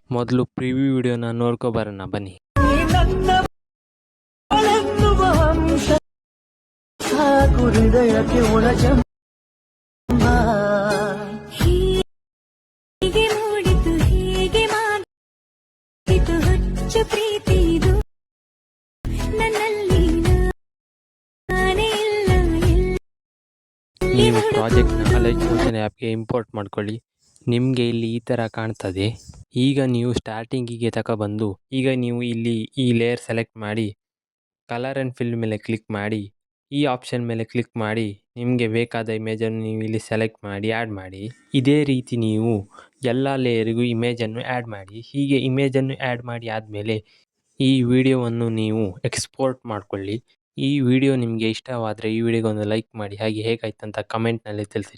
ಮೊದಲು ಪ್ರಿವ್ಯೂ ವಿಡಿಯೋನ ನೋಡ್ಕೊಬರೋಣ ಬನ್ನಿ. ಹೃದಯಕ್ಕೆ ಒಳಜಂಬ ಹೀಗೆ ಮೂಡಿತು ಹೀಗೆ ಮಾಡಿತು ಹುಚ್ಚು ಪ್ರೀತಿದು ನನ್ನಲ್ಲಿ ನಾನೇ ಇಲ್ಲ ನೀವು ಪ್ರಾಜೆಕ್ಟ್ನ ಅಲೈಟ್ ಮೋಷನ್ ಆ್ಯಪ್ಗೆ ಇಂಪೋರ್ಟ್ ಮಾಡ್ಕೊಳ್ಳಿ. ನಿಮಗೆ ಇಲ್ಲಿ ಈ ಥರ ಕಾಣ್ತದೆ. ಈಗ ನೀವು ಸ್ಟಾರ್ಟಿಂಗಿಗೆ ತಗೊಬಂದು ಈಗ ನೀವು ಇಲ್ಲಿ ಈ ಲೇಯರ್ ಸೆಲೆಕ್ಟ್ ಮಾಡಿ ಕಲರ್ ಆ್ಯಂಡ್ ಫಿಲ್ ಮೇಲೆ ಕ್ಲಿಕ್ ಮಾಡಿ ಈ ಆಪ್ಷನ್ ಮೇಲೆ ಕ್ಲಿಕ್ ಮಾಡಿ ನಿಮಗೆ ಬೇಕಾದ ಇಮೇಜನ್ನು ನೀವು ಇಲ್ಲಿ ಸೆಲೆಕ್ಟ್ ಮಾಡಿ ಆ್ಯಡ್ ಮಾಡಿ. ಇದೇ ರೀತಿ ನೀವು ಎಲ್ಲ ಲೇಯರಿಗೂ ಇಮೇಜನ್ನು ಆ್ಯಡ್ ಮಾಡಿ. ಹೀಗೆ ಇಮೇಜನ್ನು ಆ್ಯಡ್ ಮಾಡಿ ಆದಮೇಲೆ ಈ ವಿಡಿಯೋವನ್ನು ನೀವು ಎಕ್ಸ್ಪೋರ್ಟ್ ಮಾಡಿಕೊಳ್ಳಿ. ಈ ವಿಡಿಯೋ ನಿಮಗೆ ಇಷ್ಟವಾದರೆ ಈ ವಿಡಿಯೋಗೊಂದು ಲೈಕ್ ಮಾಡಿ, ಹಾಗೆ ಹೇಗಾಯ್ತು ಅಂತ ಕಮೆಂಟ್ನಲ್ಲಿ ತಿಳಿಸಿ.